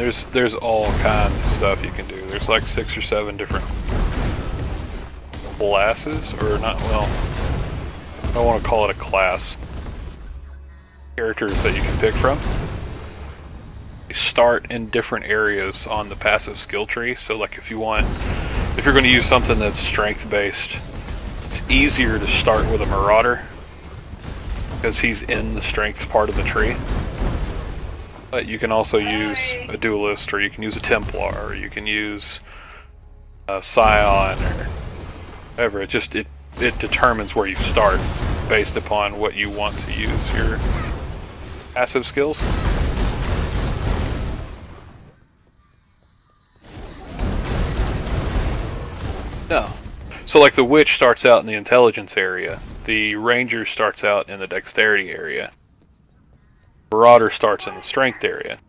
there's all kinds of stuff you can do. There's like 6 or 7 different classes, or not, well, I don't want to call it a class. Characters that you can pick from. You start in different areas on the passive skill tree, so like if you're going to use something that's strength based, it's easier to start with a Marauder, because he's in the strength part of the tree. But you can also use a Duelist, or you can use a Templar, or you can use a Scion, or whatever. It determines where you start based upon what you want to use your passive skills. No. So like the Witch starts out in the intelligence area. The Ranger starts out in the dexterity area. Marauder starts in the strength area.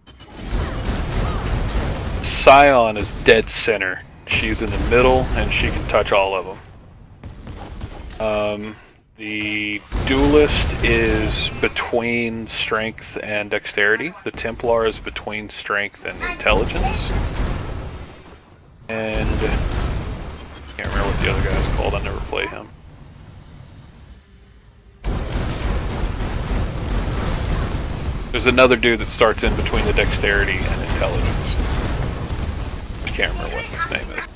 Scion is dead center. She's in the middle and she can touch all of them. The Duelist is between strength and dexterity. The Templar is between strength and intelligence. And I can't remember what the other guy's called. I never played him. There's another dude that starts in between the dexterity and intelligence. I can't remember what his name is.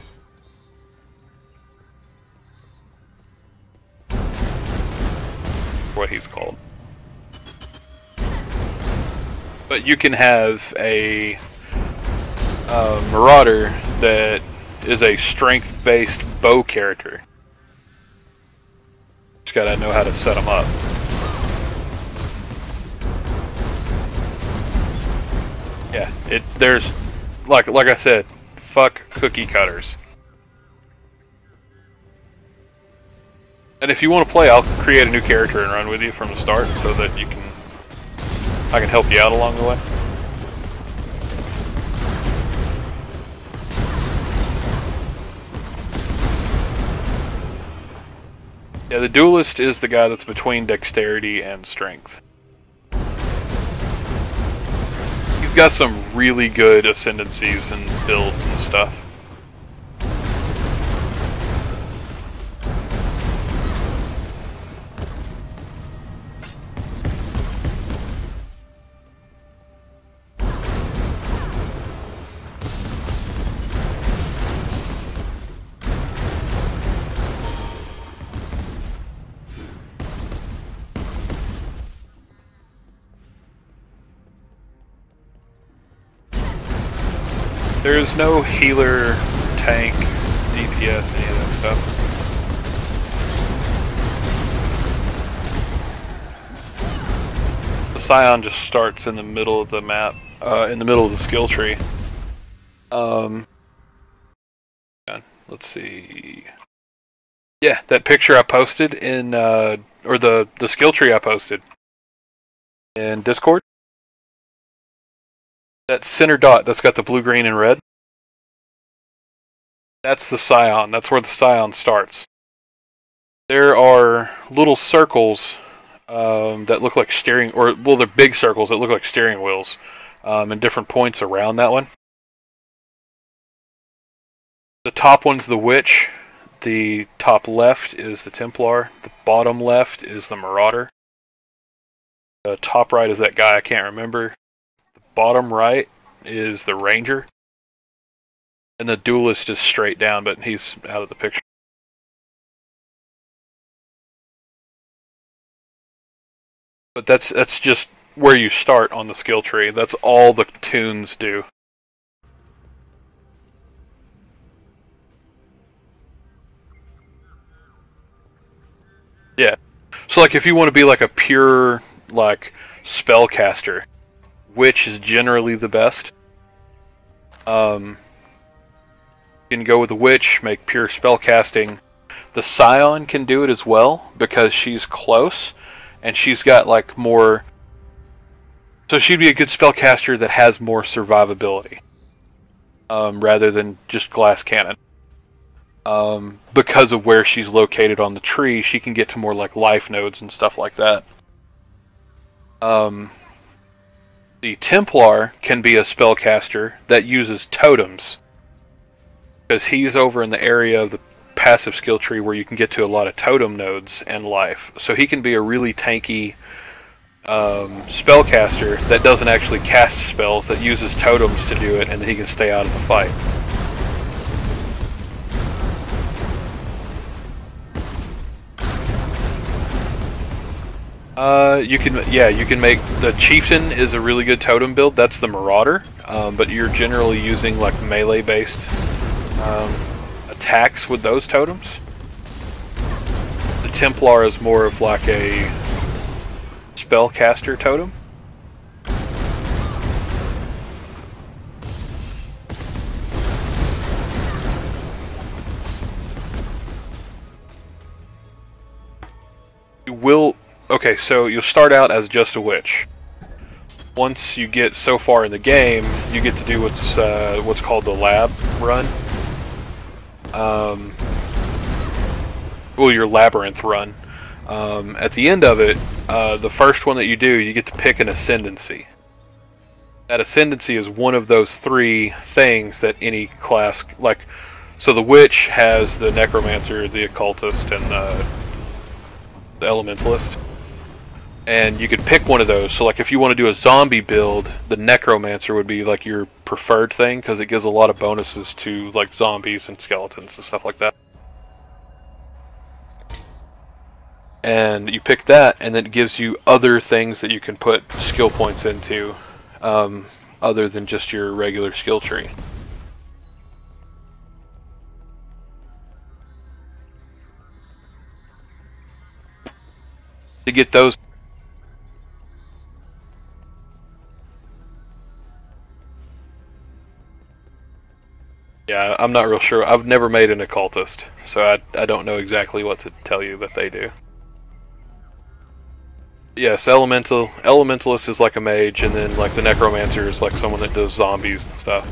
What he's called. But you can have a Marauder that is a strength-based bow character. Just gotta know how to set them up. Yeah, there's like I said, fuck cookie cutters. And if you want to play, I'll create a new character and run with you from the start so that I can help you out along the way. Yeah, the Duelist is the guy that's between dexterity and strength. He's got some really good ascendancies and builds and stuff. There's no healer, tank, DPS, any of that stuff. The Scion just starts in the middle of the map, in the middle of the skill tree. Let's see. Yeah, that picture I posted in, or the skill tree I posted in Discord. That center dot that's got the blue, green, and red. That's the Scion. That's where the Scion starts. There are little circles that look like steering, or well, they're big circles that look like steering wheels, and different points around that one. The top one's the Witch. The top left is the Templar. The bottom left is the Marauder. The top right is that guy I can't remember. Bottom right is the Ranger, and the Duelist is straight down, but he's out of the picture. But that's just where you start on the skill tree. That's all the tunes do. Yeah. So like if you want to be like a pure like spellcaster, Witch is generally the best. You can go with the Witch, make pure spellcasting. The Scion can do it as well because she's close and she's got like more. So she'd be a good spellcaster that has more survivability rather than just glass cannon. Because of where she's located on the tree, she can get to more like life nodes and stuff like that. The Templar can be a spellcaster that uses totems, because he's over in the area of the passive skill tree where you can get to a lot of totem nodes and life. So he can be a really tanky spellcaster that doesn't actually cast spells, that uses totems to do it, and he can stay out of the fight. you can make the Chieftain is a really good totem build. That's the Marauder, but you're generally using like melee-based attacks with those totems. The Templar is more of like a spellcaster totem. You will... Okay, so you'll start out as just a witch. Once you get so far in the game, you get to do what's called the lab run. Well, your labyrinth run. At the end of it, the first one that you do, you get to pick an ascendancy. That ascendancy is one of those three things that any class, like, so the witch has the necromancer, the occultist, and the elementalist. And you could pick one of those. So like if you want to do a zombie build, the necromancer would be like your preferred thing, because it gives a lot of bonuses to like zombies and skeletons and stuff like that. And you pick that, and then it gives you other things that you can put skill points into, other than just your regular skill tree. To get those... Yeah, I'm not real sure. I've never made an occultist, so I don't know exactly what to tell you that they do. Yes, elementalist is like a mage, and then like the necromancer is like someone that does zombies and stuff.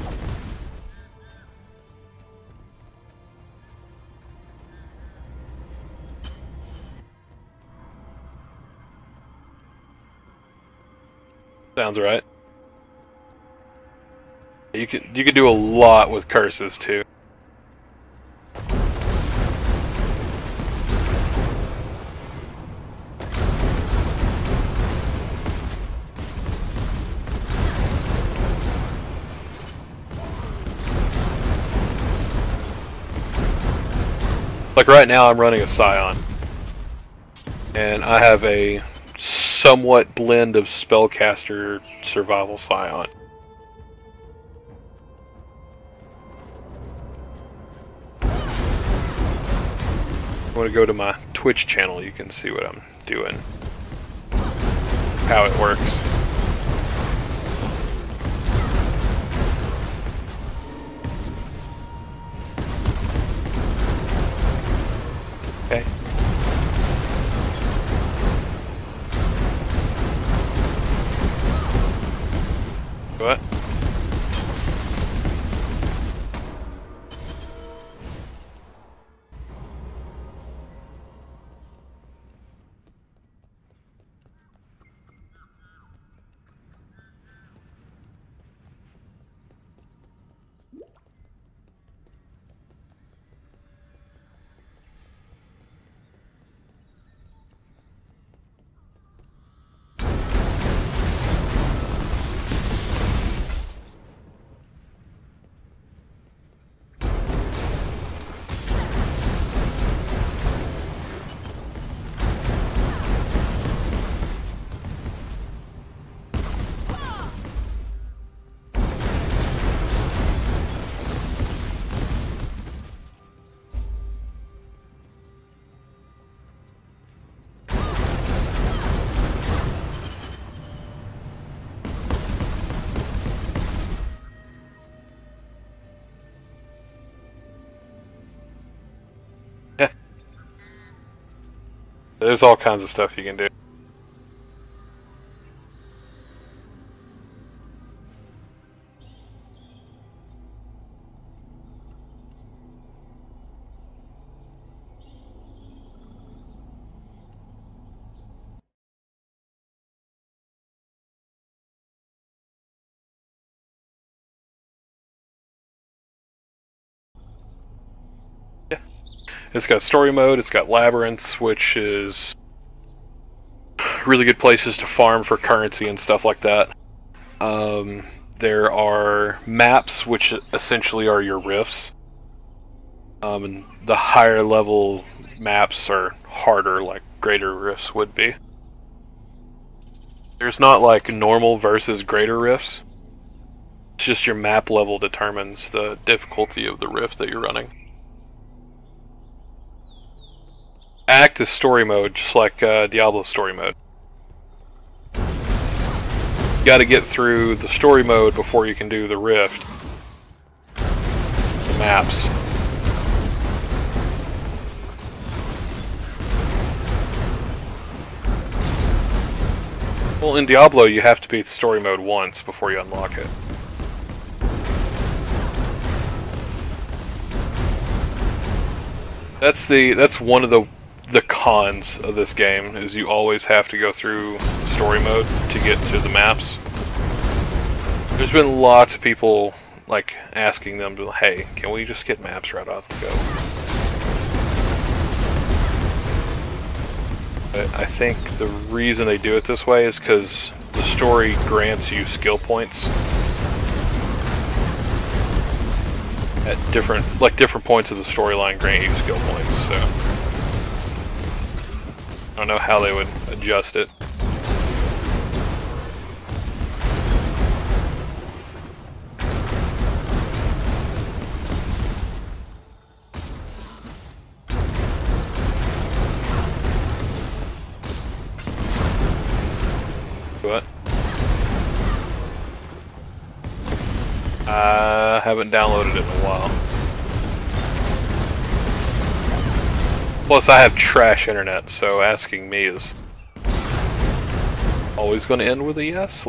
Sounds right. You can do a lot with curses too. Like right now I'm running a Scion, and I have a somewhat blend of spellcaster survival Scion. I want to go to my Twitch channel, you can see what I'm doing, how it works. Okay. What? Yeah. There's all kinds of stuff you can do. It's got story mode, it's got labyrinths, which is really good places to farm for currency and stuff like that. There are maps, which essentially are your rifts. And the higher level maps are harder, like greater rifts would be. There's not like normal versus greater rifts. It's just your map level determines the difficulty of the rift that you're running. Act is story mode, just like Diablo story mode. You gotta get through the story mode before you can do the rift. The maps. Well, in Diablo you have to beat story mode once before you unlock it. That's one of the cons of this game, is you always have to go through story mode to get to the maps. There's been lots of people like asking them, hey, can we just get maps right off the go? But I think the reason they do it this way is because the story grants you skill points at different points of the storyline grant you skill points, so I don't know how they would adjust it. What? I haven't downloaded it in a while. Plus, I have trash internet, so asking me is always going to end with a yes.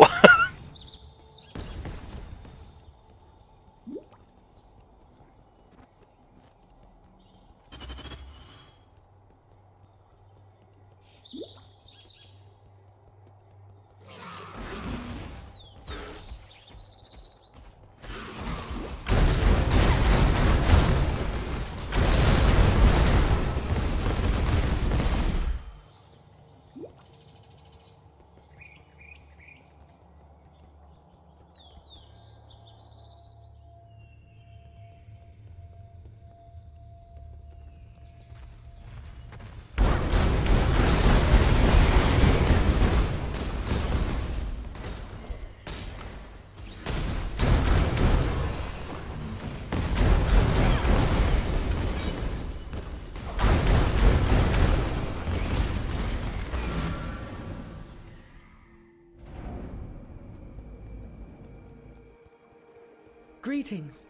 Greetings.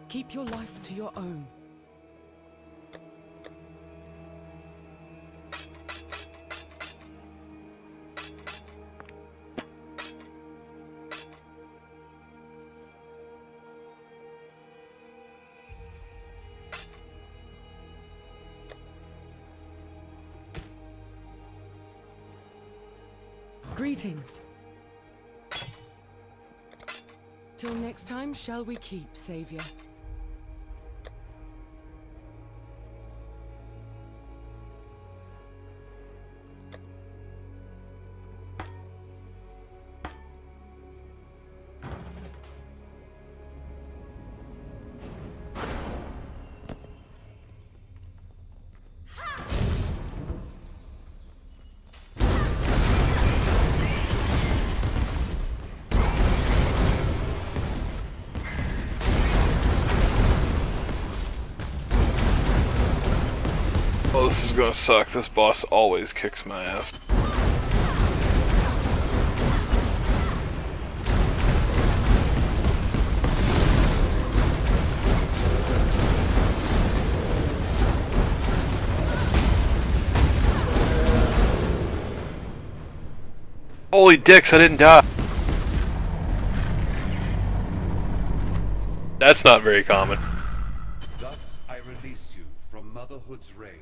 Keep your life to your own. Greetings. Till next time, shall we keep, Savior? Oh, this is gonna suck. This boss always kicks my ass. Holy dicks, I didn't die. That's not very common. Thus I release you from motherhood's rage.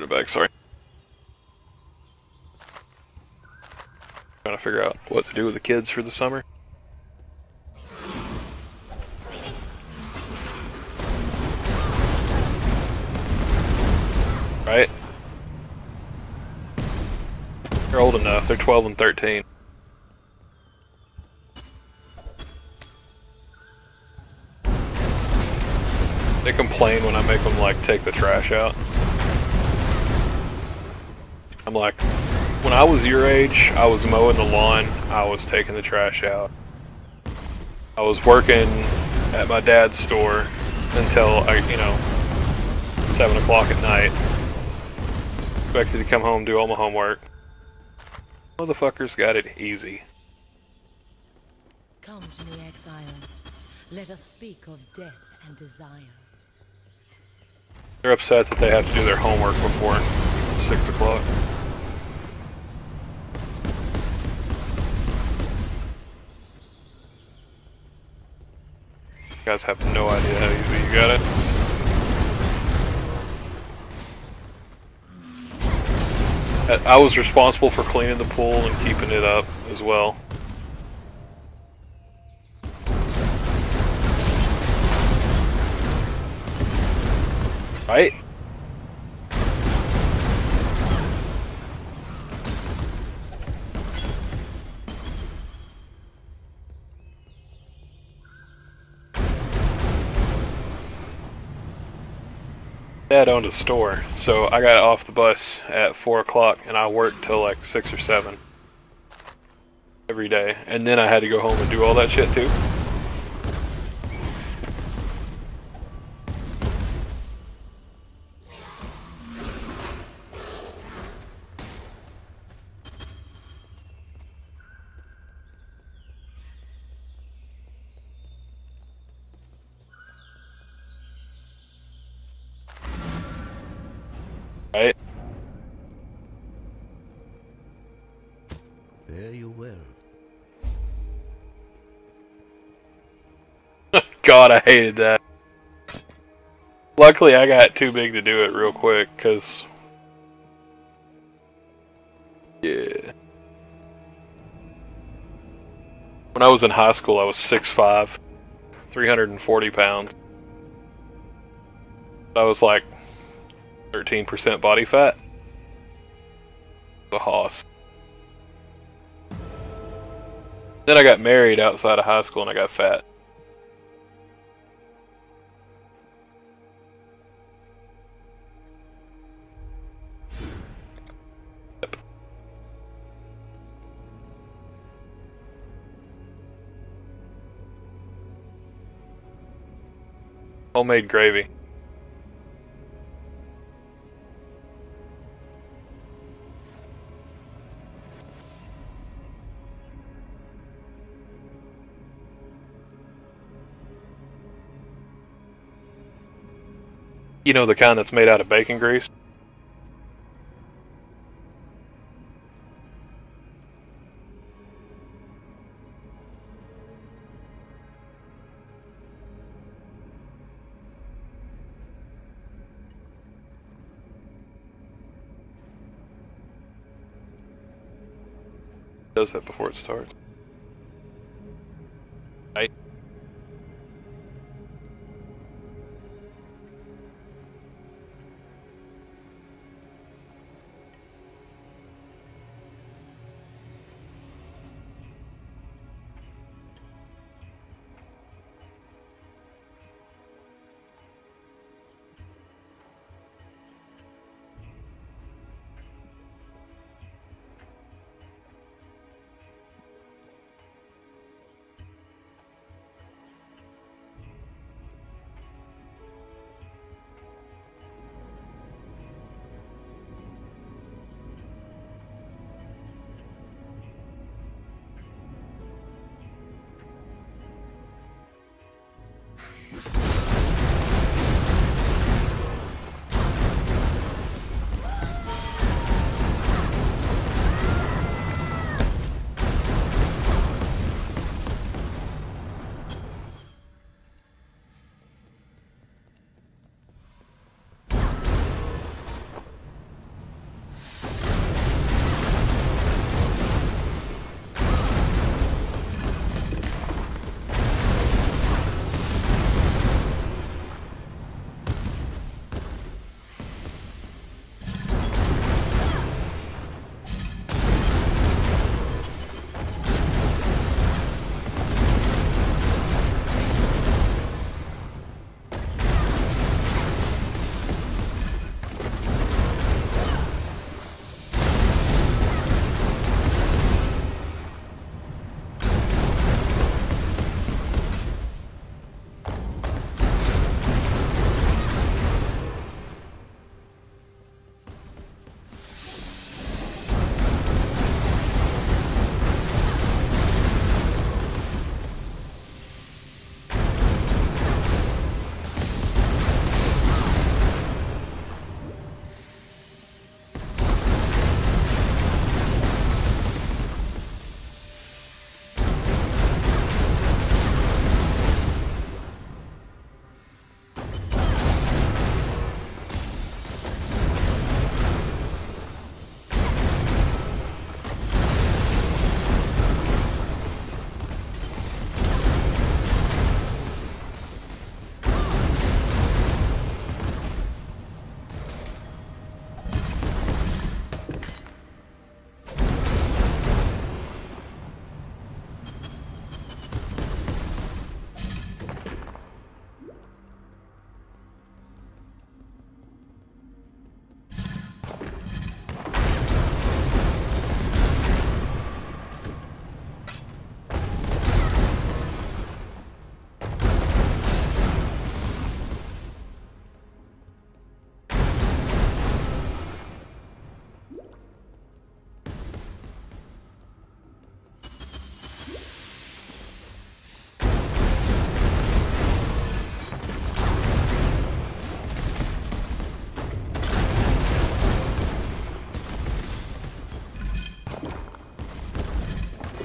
Put it back, sorry. Trying to figure out what to do with the kids for the summer. Right? They're old enough, they're 12 and 13. They complain when I make them like take the trash out. I'm like, when I was your age, I was mowing the lawn, I was taking the trash out. I was working at my dad's store until 7 o'clock at night. Expected to come home, do all my homework. Motherfuckers got it easy. Come to me, exile. Let us speak of death and desire. They're upset that they have to do their homework before 6 o'clock. You guys have no idea how easy you got it. I was responsible for cleaning the pool and keeping it up as well. Right? Dad owned a store, so I got off the bus at 4 o'clock and I worked till like 6 or 7 every day. And then I had to go home and do all that shit too. Right? Fare you well. God, I hated that. Luckily, I got too big to do it real quick, because... Yeah. When I was in high school, I was 6'5", 340 pounds. I was like 13% body fat. The hoss. Then I got married outside of high school and I got fat. Yep. Homemade gravy. You know, the kind that's made out of bacon grease? It does that before it starts. Right?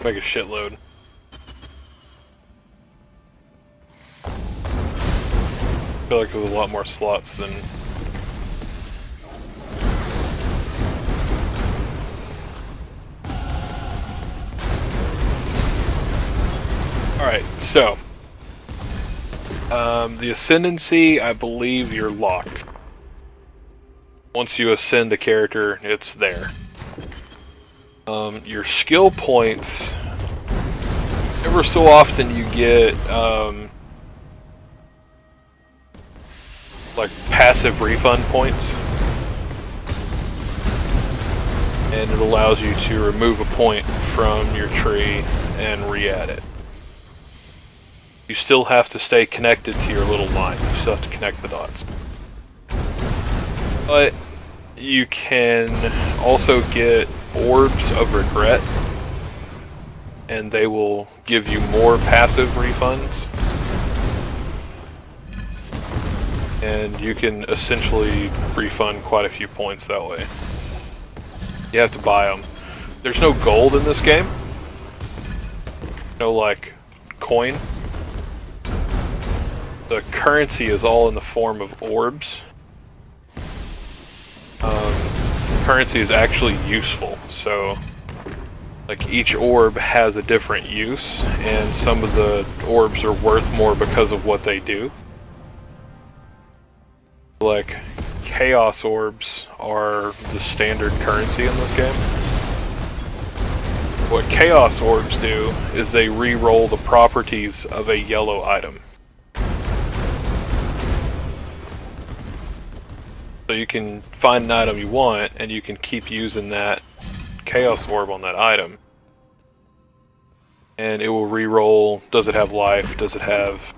Make a shitload. I feel like there's a lot more slots than... Alright, so... the Ascendancy, I believe you're locked. Once you ascend a character, it's there. Your skill points... Ever so often you get, like, passive refund points. And it allows you to remove a point from your tree and re-add it. You still have to stay connected to your little line. You still have to connect the dots. But you can also get Orbs of Regret, and they will give you more passive refunds. And you can essentially refund quite a few points that way. You have to buy them. There's no gold in this game. No, like, coin. The currency is all in the form of orbs. Currency is actually useful, so like each orb has a different use, and some of the orbs are worth more because of what they do. Like, Chaos Orbs are the standard currency in this game. What Chaos Orbs do is they re-roll the properties of a yellow item. So you can find an item you want, and you can keep using that Chaos Orb on that item. And it will re-roll, does it have life, does it have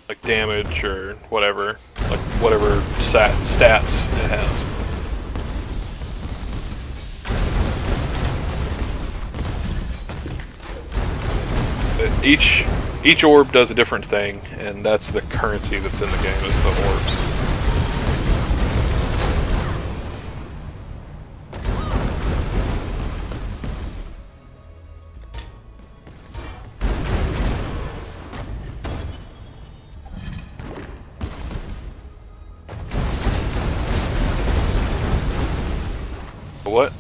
like damage or whatever, like whatever stats it has. Each orb does a different thing, and that's the currency that's in the game, is the orbs. What?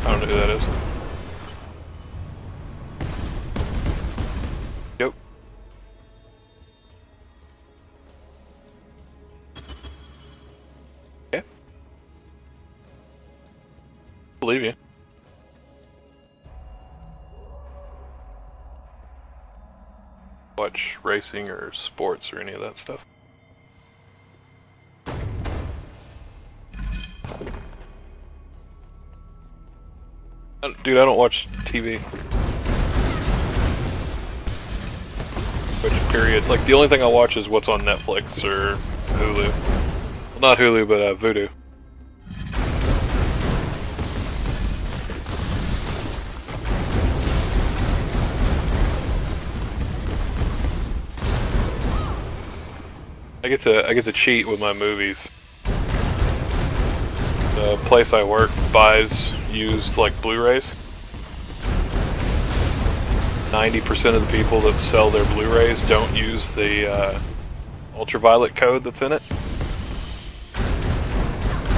I don't know who that is. Yep. Okay. Believe you. Watch racing or sports or any of that stuff. Dude, I don't watch TV. Which period? Like, the only thing I watch is what's on Netflix or Hulu. Well, not Hulu, but Vudu. I get to cheat with my movies. The place I work buys used, like, Blu-rays. 90% of the people that sell their Blu-rays don't use the ultraviolet code that's in it.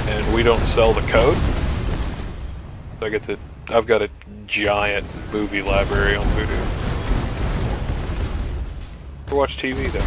And we don't sell the code. I've got a giant movie library on Vudu. Never watch TV though.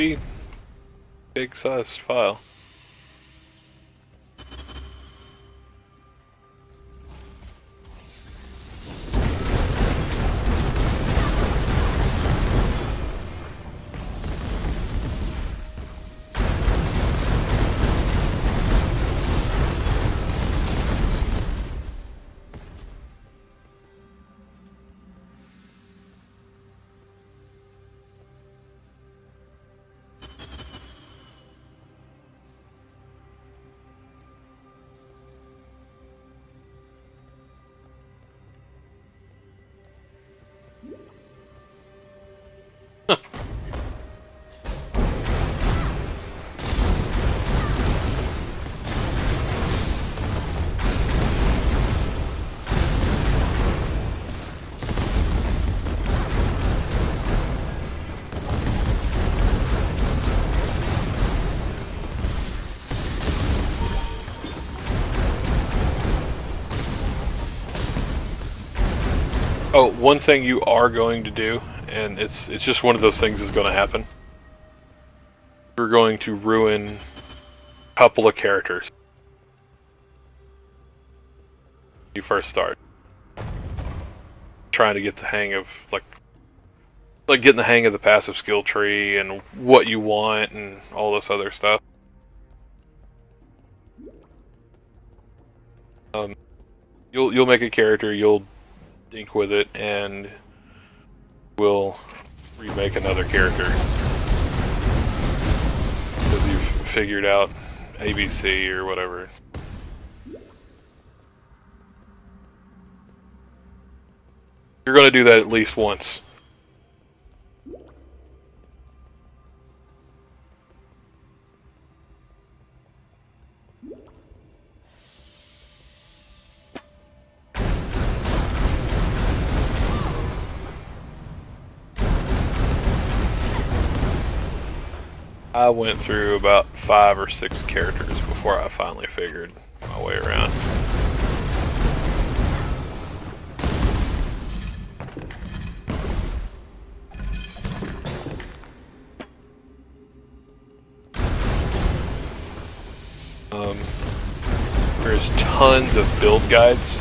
be big sized file. Oh, one thing you are going to do, and it's just one of those things that's going to happen. You're going to ruin a couple of characters. You first start trying to get the hang of like getting the hang of the passive skill tree and what you want and all this other stuff. You'll make a character, you'll dink with it, and we'll remake another character because you've figured out ABC or whatever. You're going to do that at least once. I went through about 5 or 6 characters before I finally figured my way around. There's tons of build guides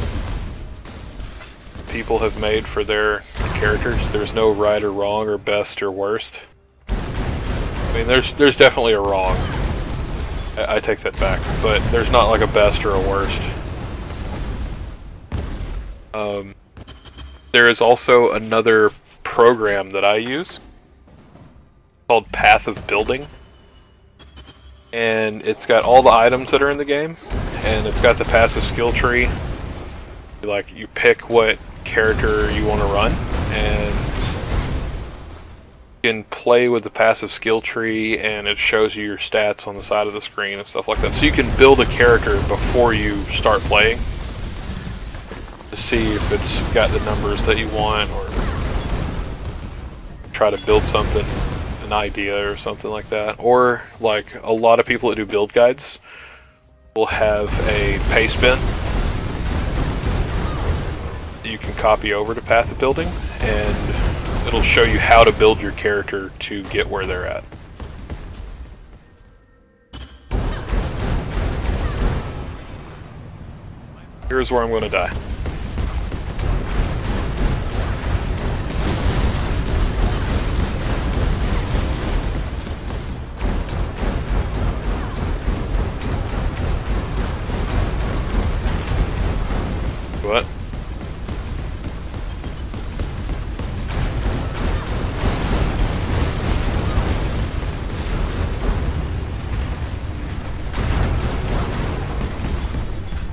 people have made for their characters. There's no right or wrong or best or worst. I mean, there's definitely a wrong. I take that back, but there's not like a best or a worst. There is also another program that I use called Path of Building, and it's got all the items that are in the game, and it's got the passive skill tree. Like, you pick what character you want to run, and you can play with the passive skill tree, and it shows you your stats on the side of the screen and stuff like that. So you can build a character before you start playing to see if it's got the numbers that you want, or try to build something, an idea or something like that. Or, like, a lot of people that do build guides will have a paste bin that you can copy over to Path of Building, and it'll show you how to build your character to get where they're at. Here's where I'm going to die. What?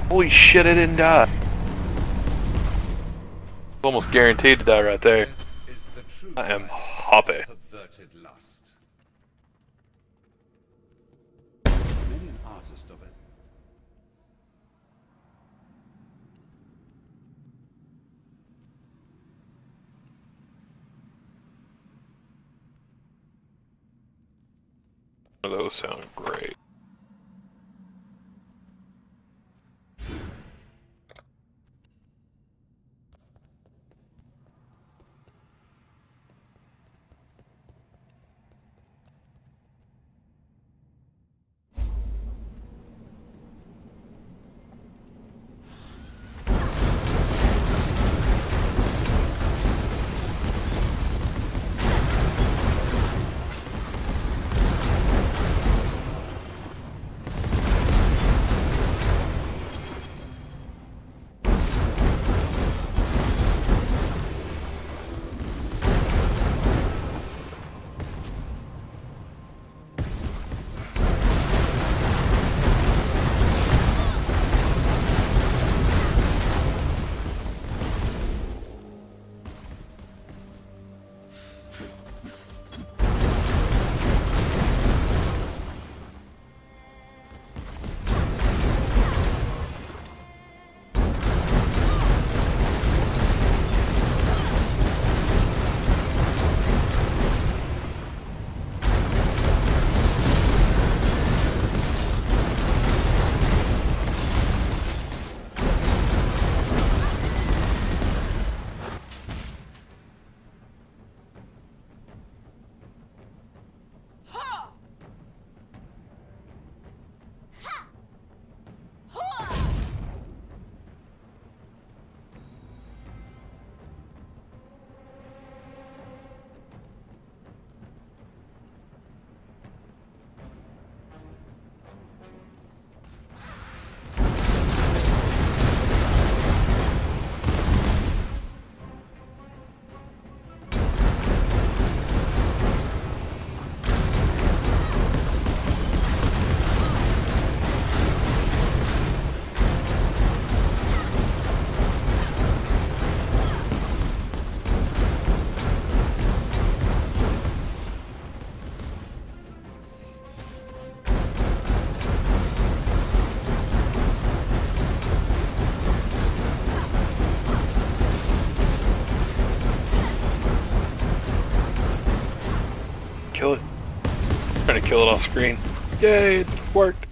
Holy shit, I didn't die. Almost guaranteed to die right there. I am hoppy. Perverted lust. Many an artist of it. Those sound great. kill it. Trying to kill it off screen. Yay, it worked.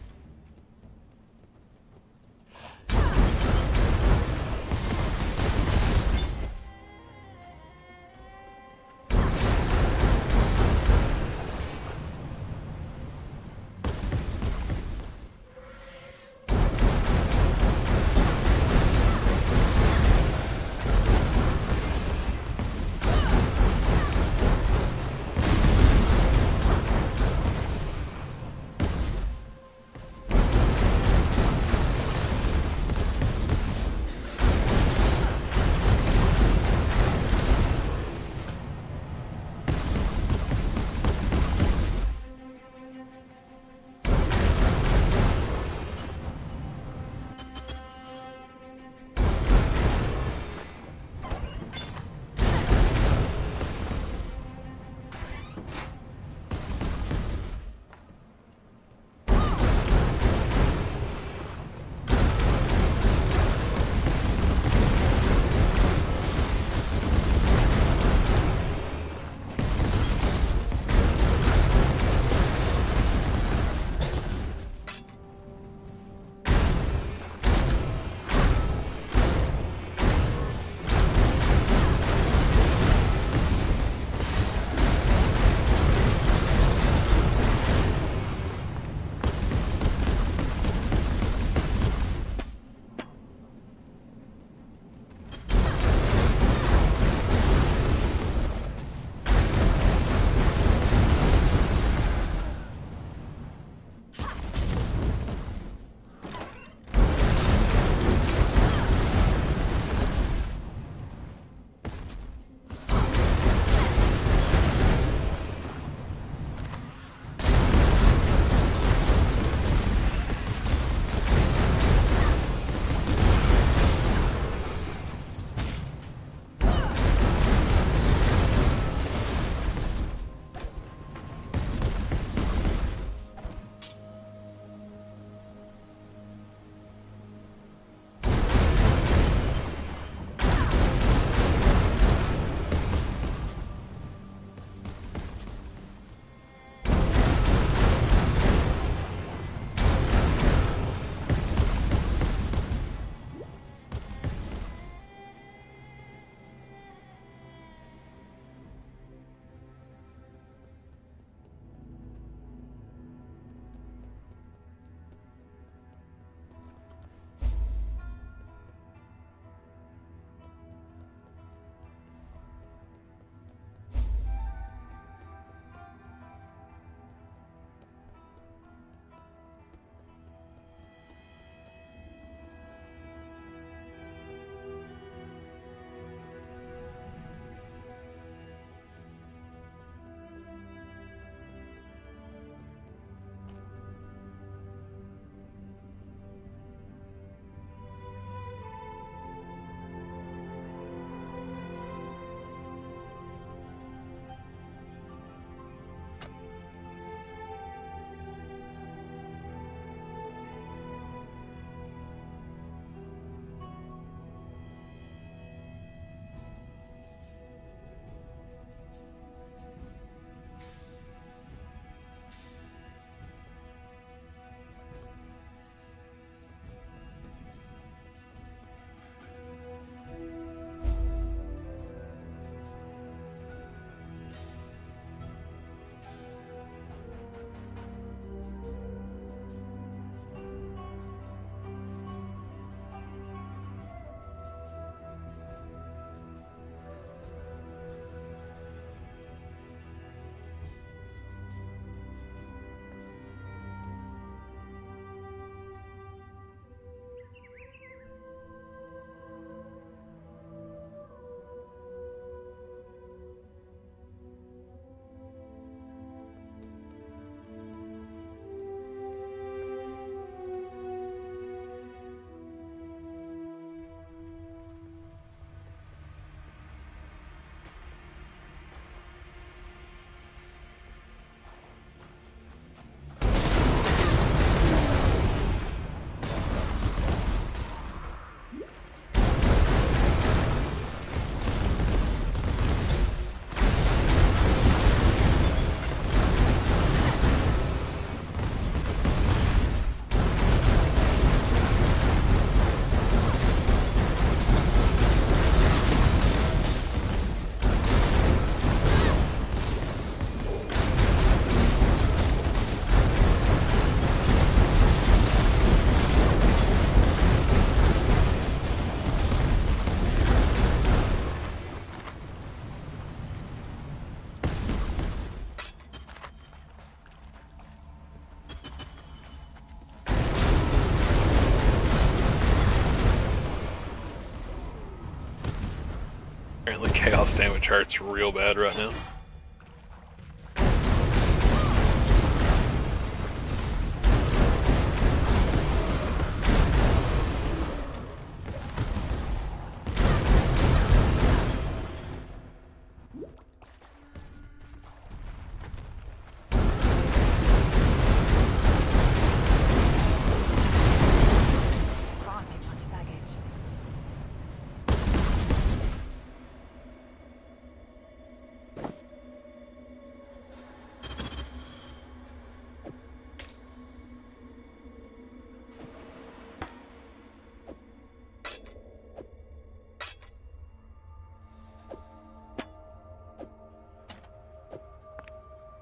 Lost damage hurts real bad right now. Far too much baggage.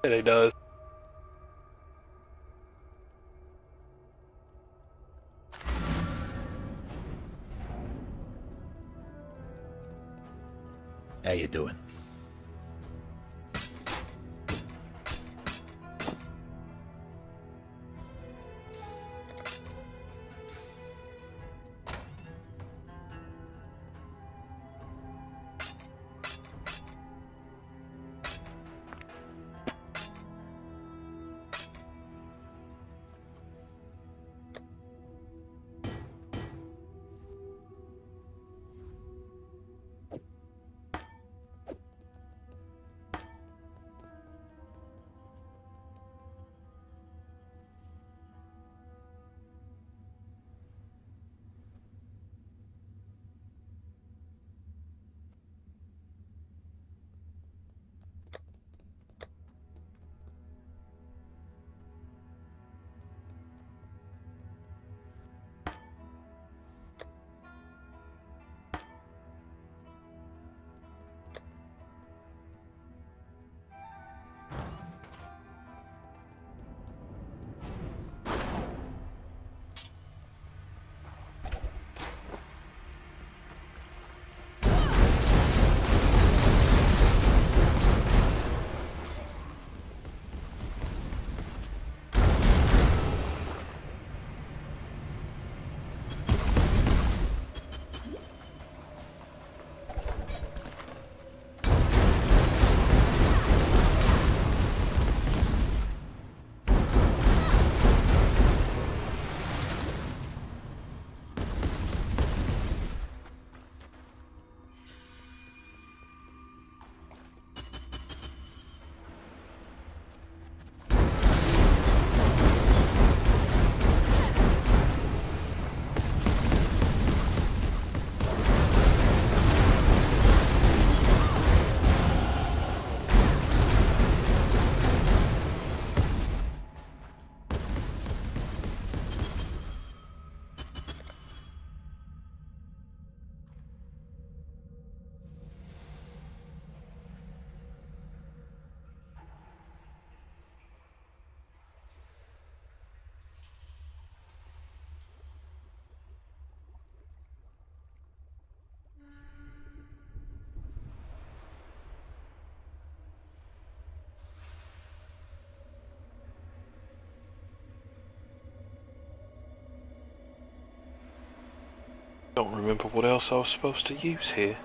It does. How you doing? Don't remember what else I was supposed to use here.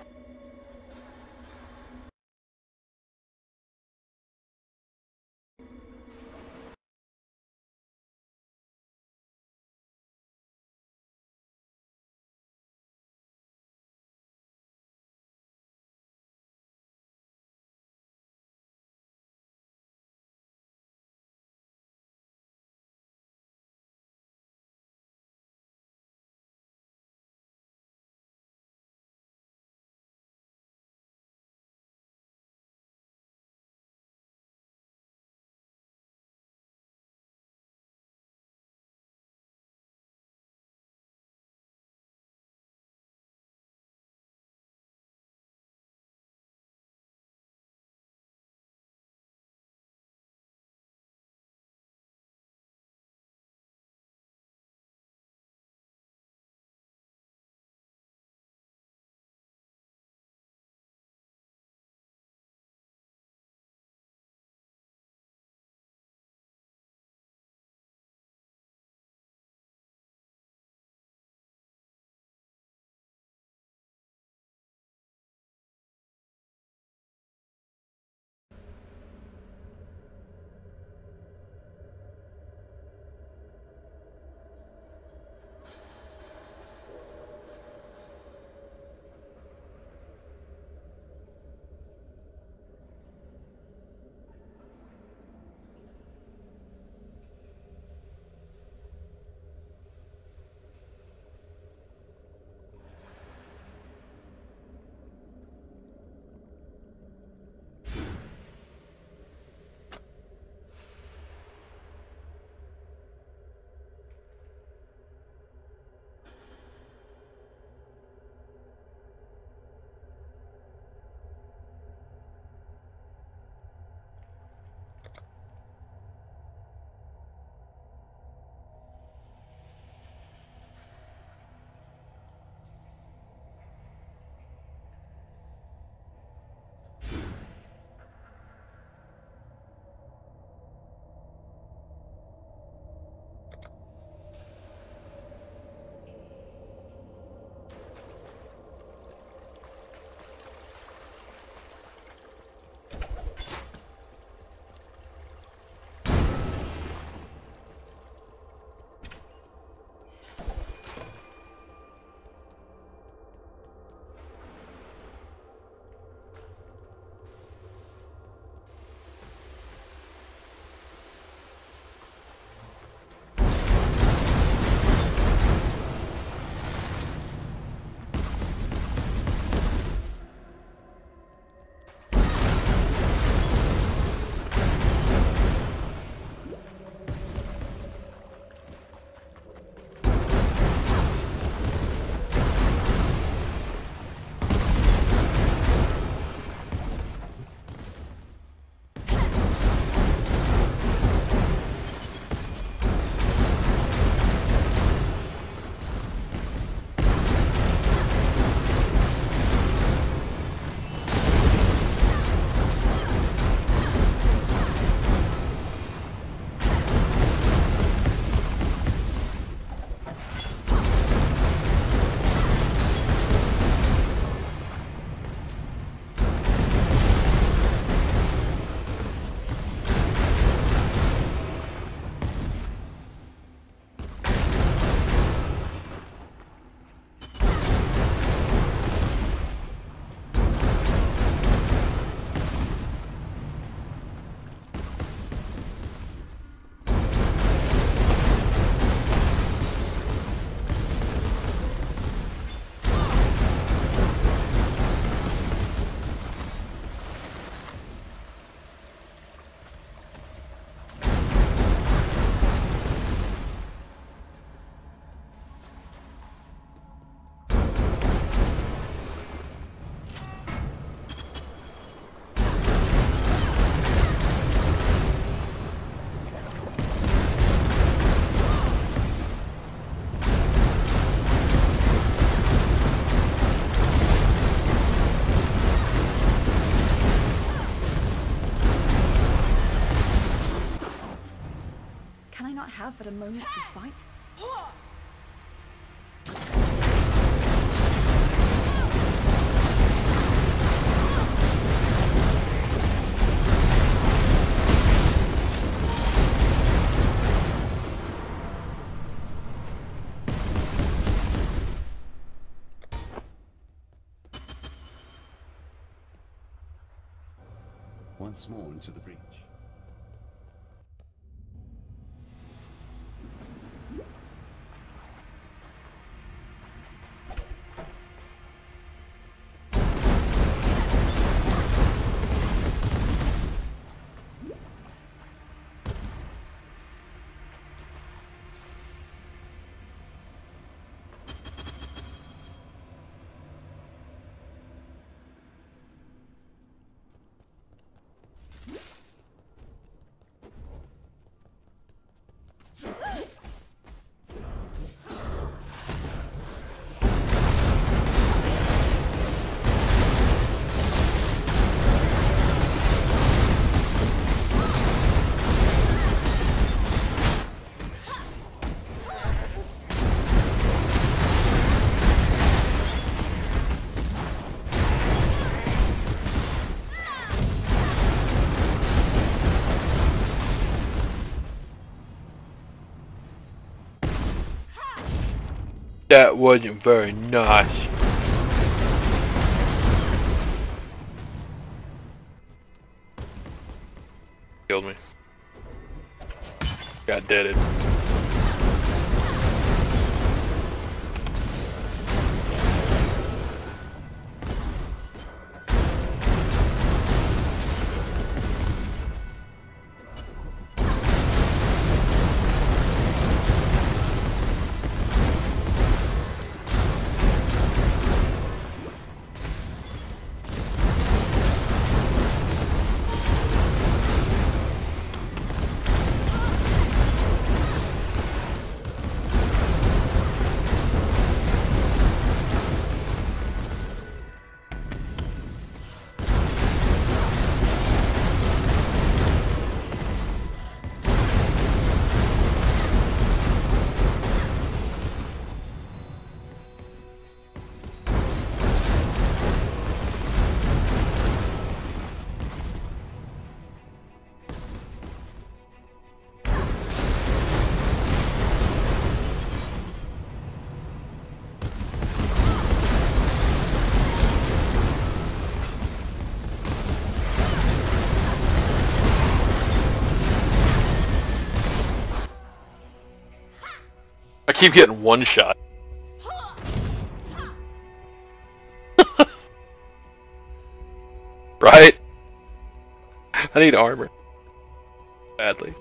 Can I not have but a moment's respite? Once more into the breach. That wasn't very nice. Killed me. Got deaded. I keep getting one shot. Right? I need armor. Badly.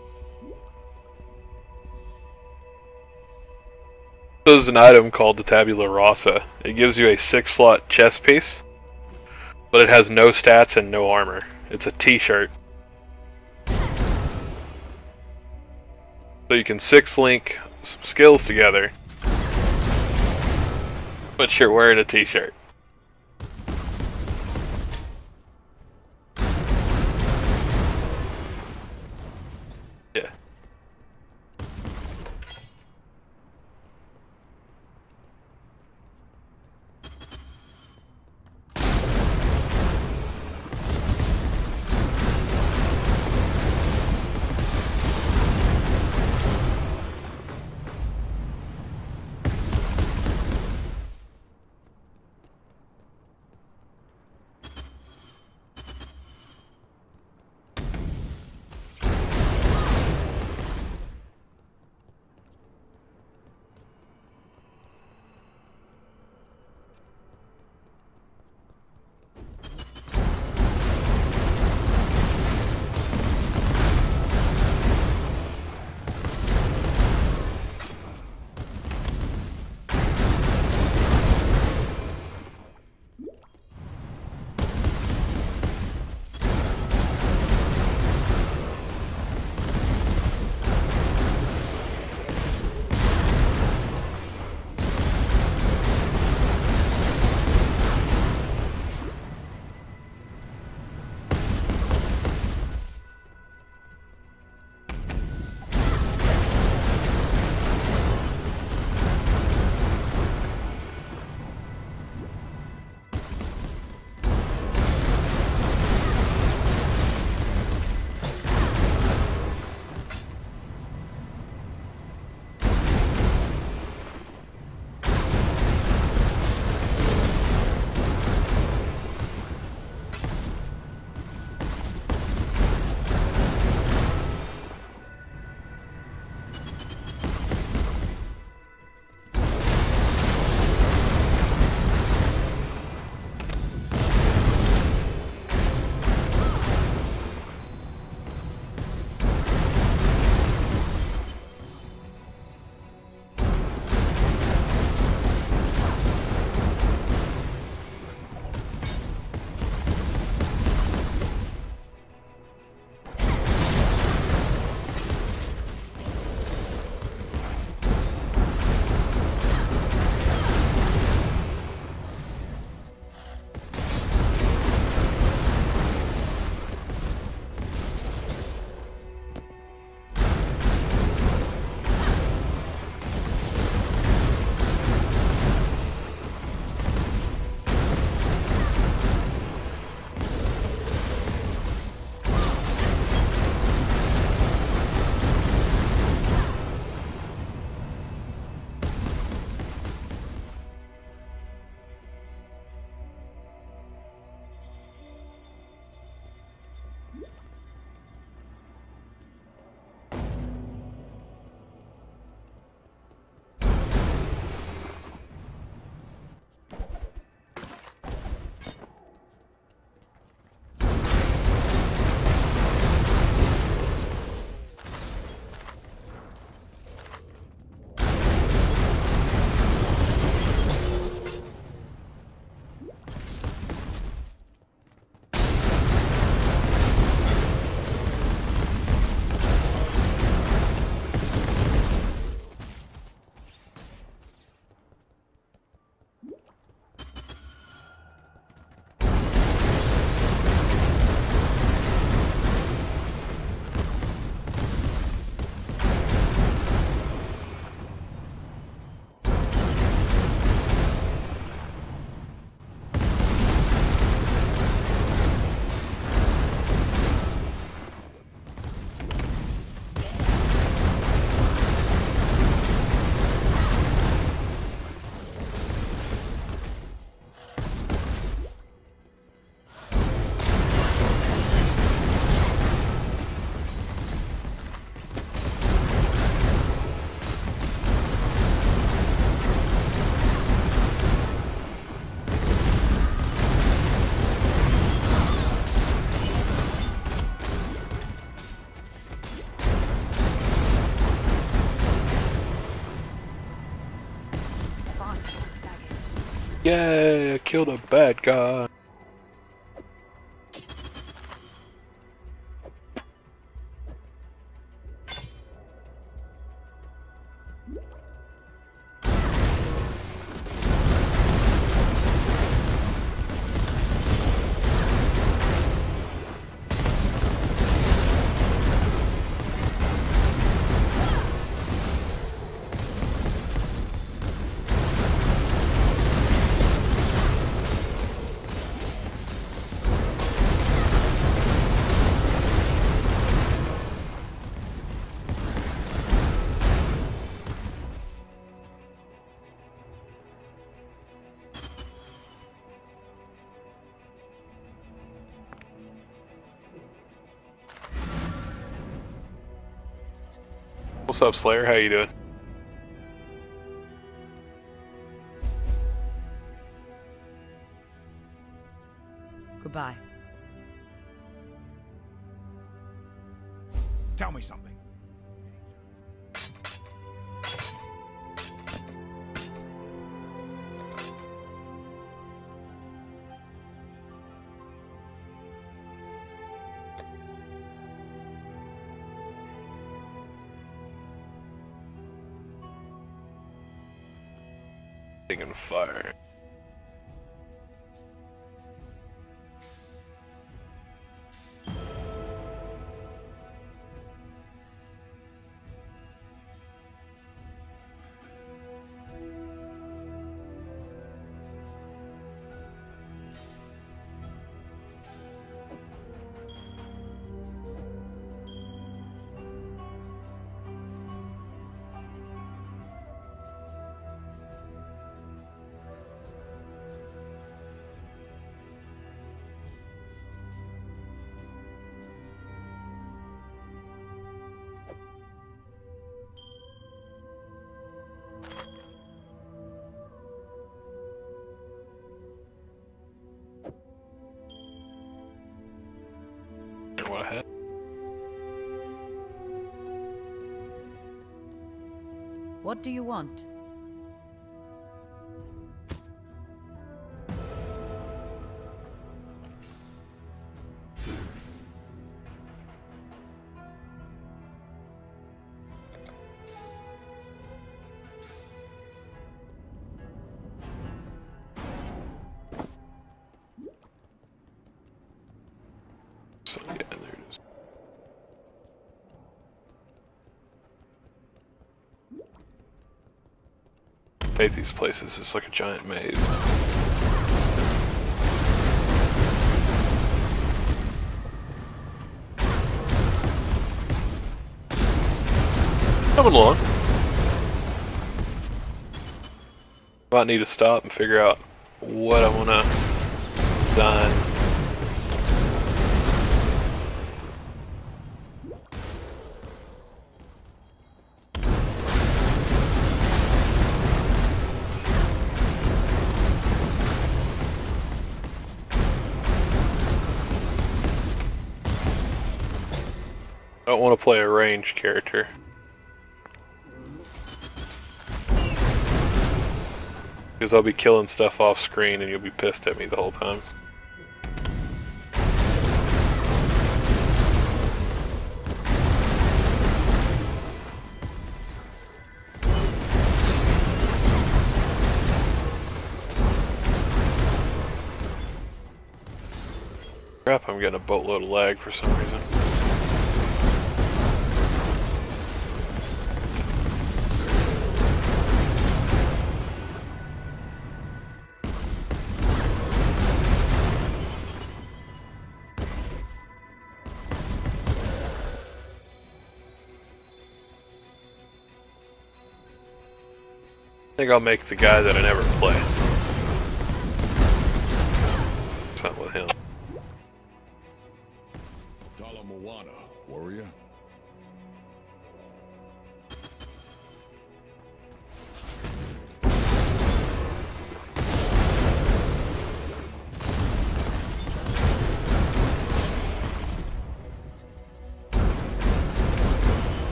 There's an item called the Tabula Rasa. It gives you a 6-slot chest piece, but it has no stats and no armor. It's a t-shirt. So you can 6-link some skills together, but you're wearing a t-shirt. Yeah. Yeah, killed a bad guy. What's up, Slayer? How you doing? Goodbye. Tell me something. Taking fire. What ahead? What do you want? So yeah, there it is. I hate these places. It's like a giant maze. Coming along. Might need to stop and figure out what I want to design. I don't want to play a ranged character. Because I'll be killing stuff off screen and you'll be pissed at me the whole time. Crap, I'm getting a boatload of lag for some reason. I think I'll make the guy that I never play. It's not with him. Dala Moana, warrior.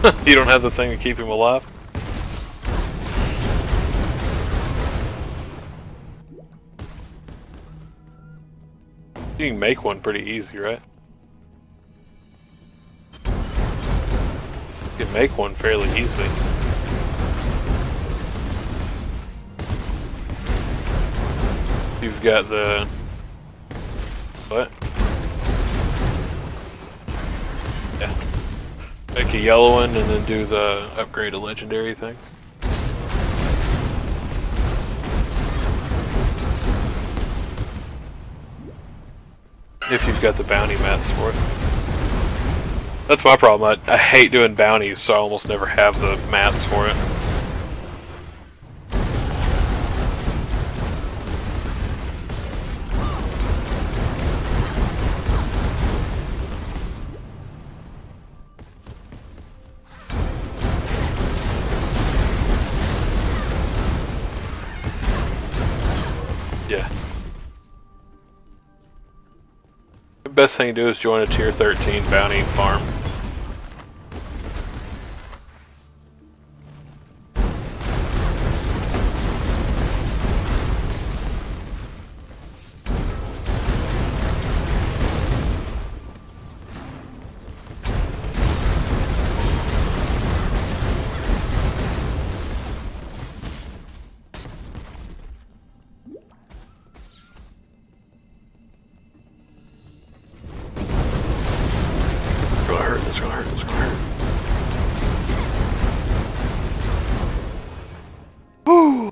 You don't have the thing to keep him alive? You can make one pretty easy, right? You can make one fairly easily. You've got the... what? Yeah. Make a yellow one and then do the upgrade a legendary thing. If you've got the bounty mats for it. That's my problem. I hate doing bounties, so I almost never have the mats for it. Yeah. The best thing to do is join a tier 13 bounty farm. It's gonna hurt, it's gonna hurt. Woo!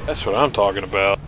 That's what I'm talking about.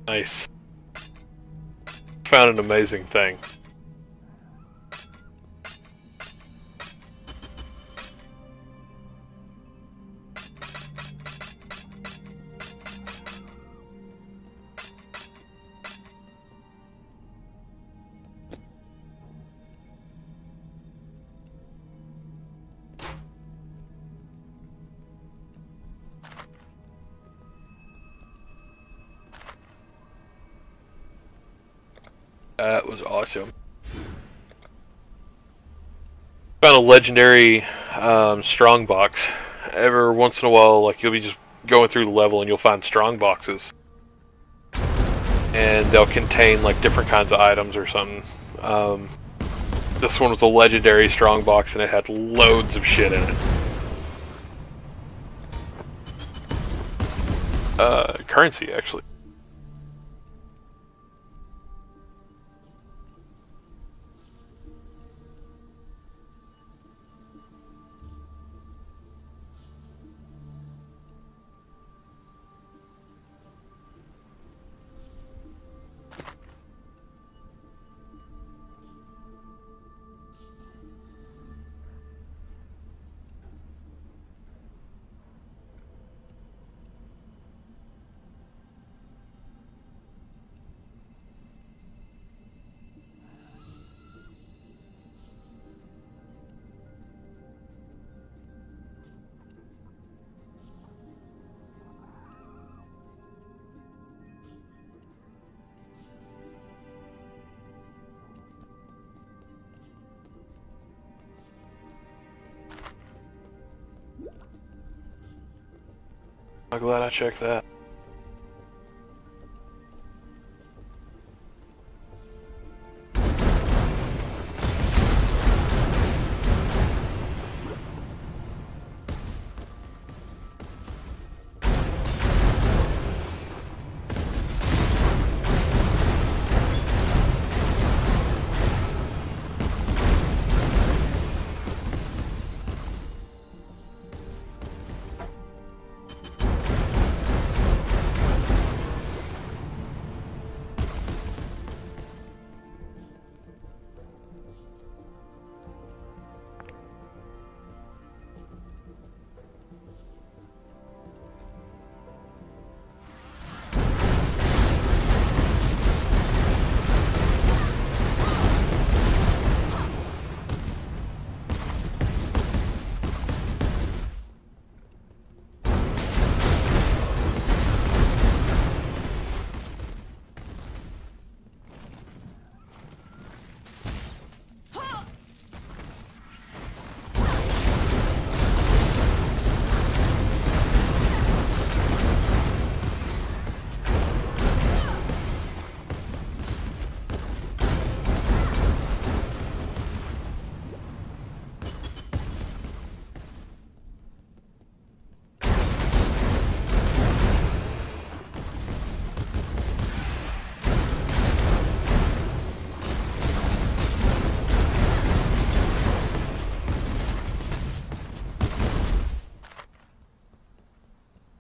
Nice. Found an amazing thing. That was awesome. Found a legendary strong box. Every once in a while, like you'll be just going through the level and you'll find strong boxes, and they'll contain like different kinds of items or something. This one was a legendary strong box and it had loads of shit in it. Currency actually. I'm glad I checked that.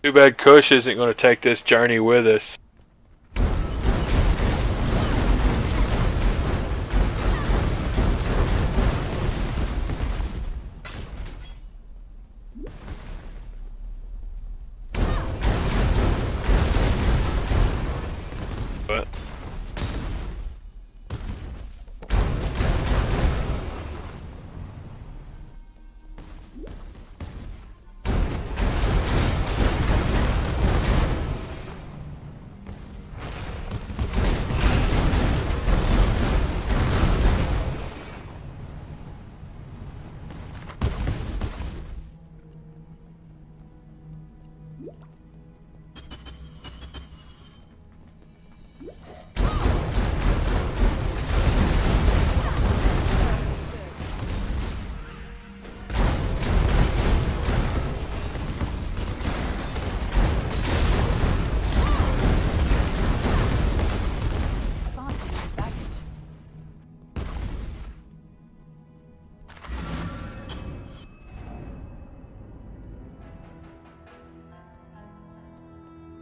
Too bad Kush isn't going to take this journey with us. But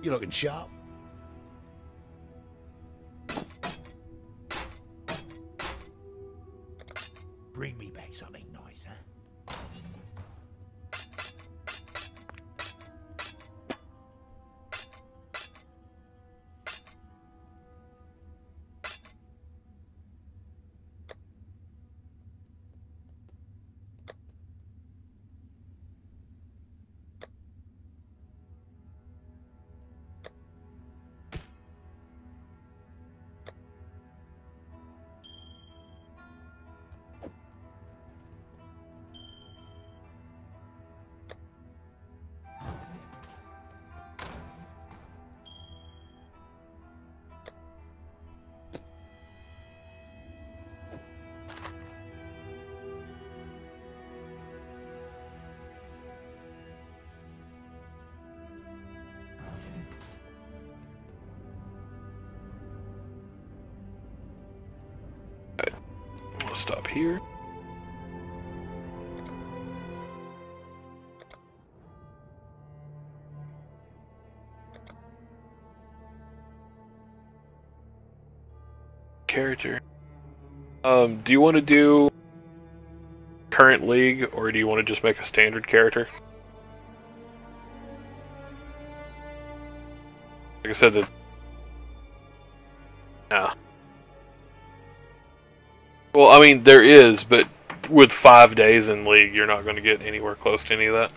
You looking sharp? Bring me back something nice, huh? stop here. Character. Do you want to do current league, or do you want to just make a standard character? Like I said, no. Well, I mean, there is, but with 5 days in league, you're not going to get anywhere close to any of that.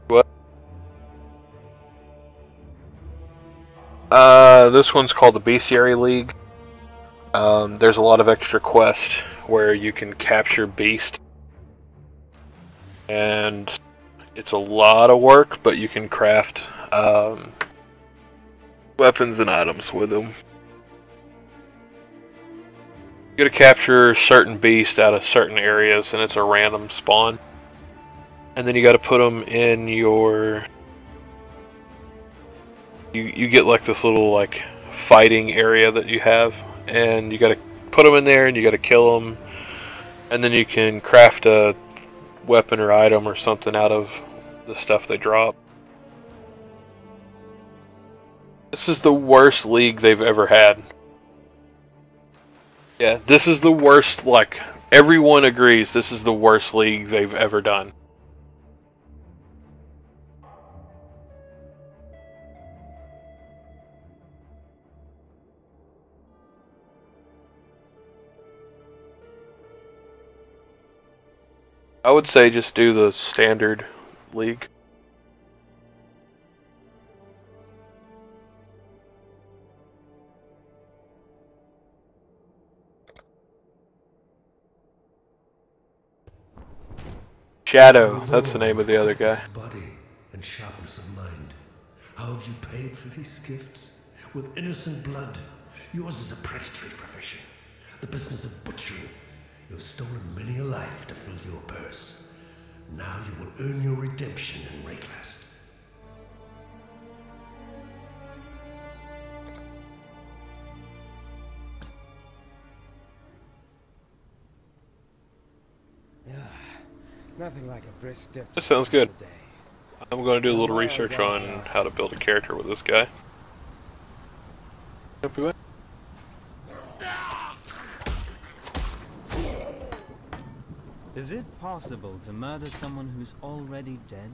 What? This one's called the Bestiary League. There's a lot of extra quests where you can capture beasts. And it's a lot of work, but you can craft weapons and items with them. You gotta capture certain beasts out of certain areas, and it's a random spawn. And then you gotta put them in your... You get like this little like fighting area that you have, and you gotta put them in there, and you gotta kill them, and then you can craft a weapon or item or something out of the stuff they drop. This is the worst league they've ever had. Yeah, this is the worst, like, everyone agrees this is the worst league they've ever done. I would say just do the standard league. Shadow, that's the name of the other guy. Body and sharpness of mind. How have you paid for these gifts? With innocent blood. Yours is a predatory profession. The business of butchering. You've stolen many a life to fill your purse. Now you will earn your redemption in Rayclast. Nothing like a brisk dip. That sounds good. I'm going to do a little research on how to build a character with this guy. Is it possible to murder someone who's already dead?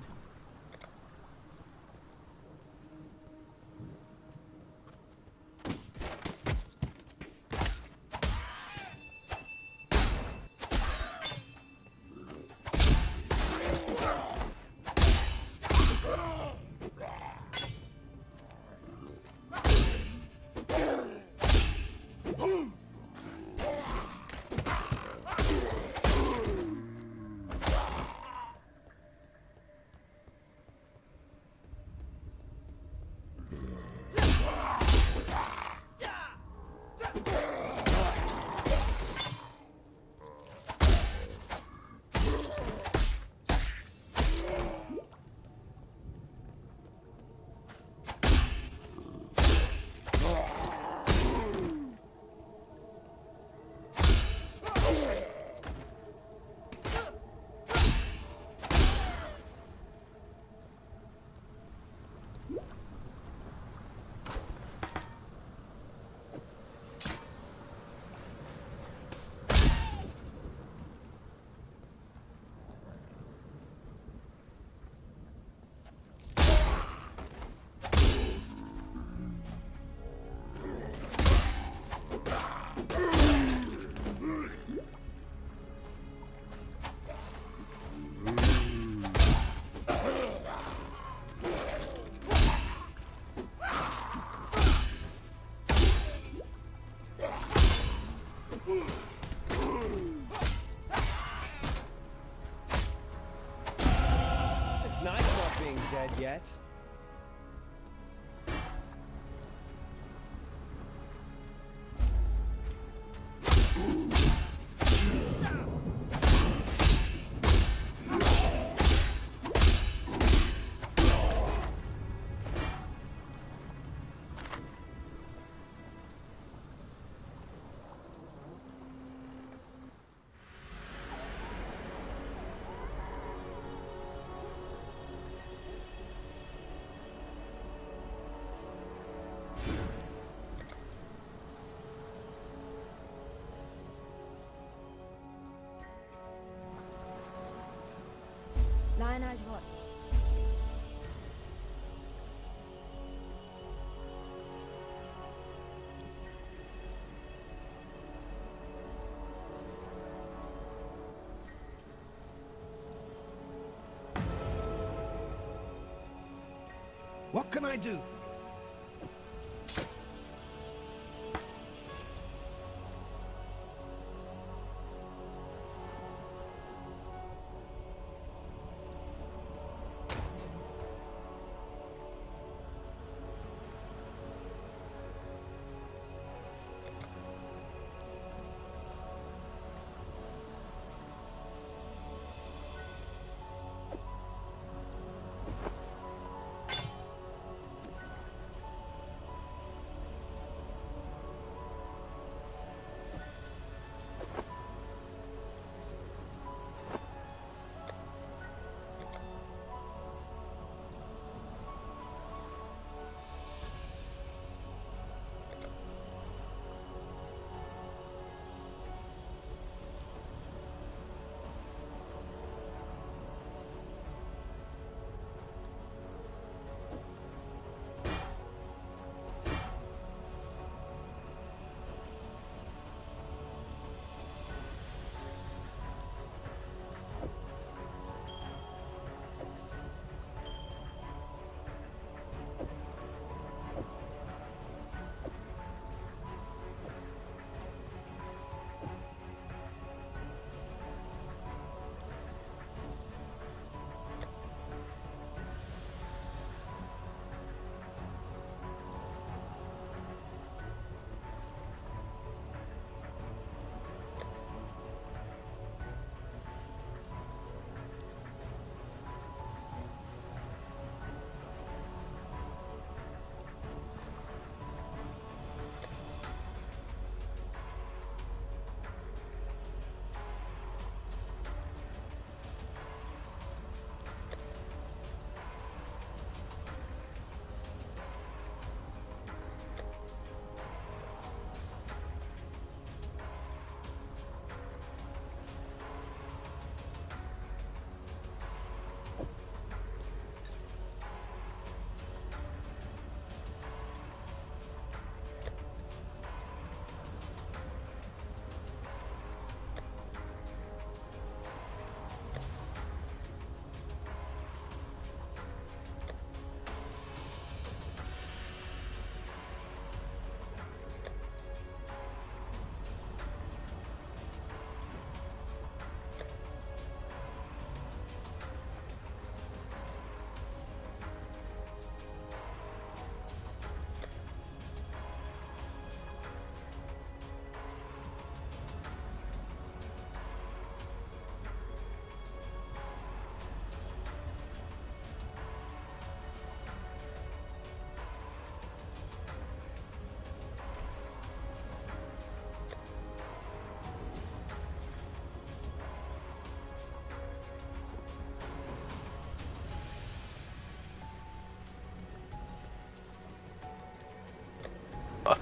It's nice not being dead yet. What can I do?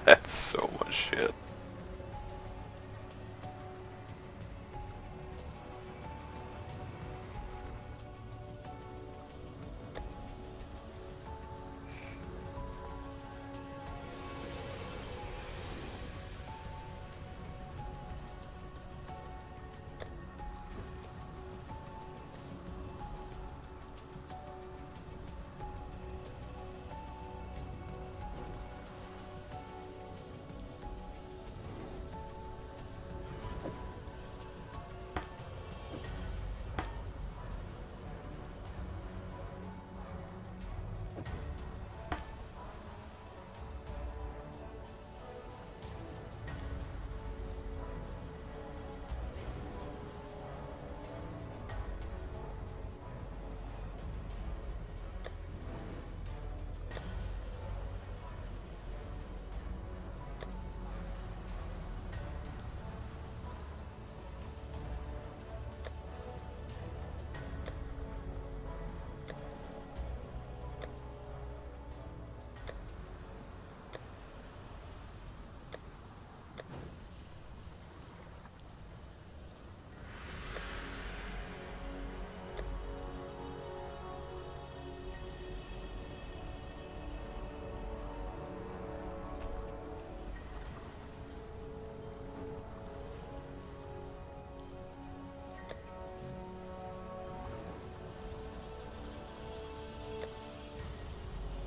That's so much shit.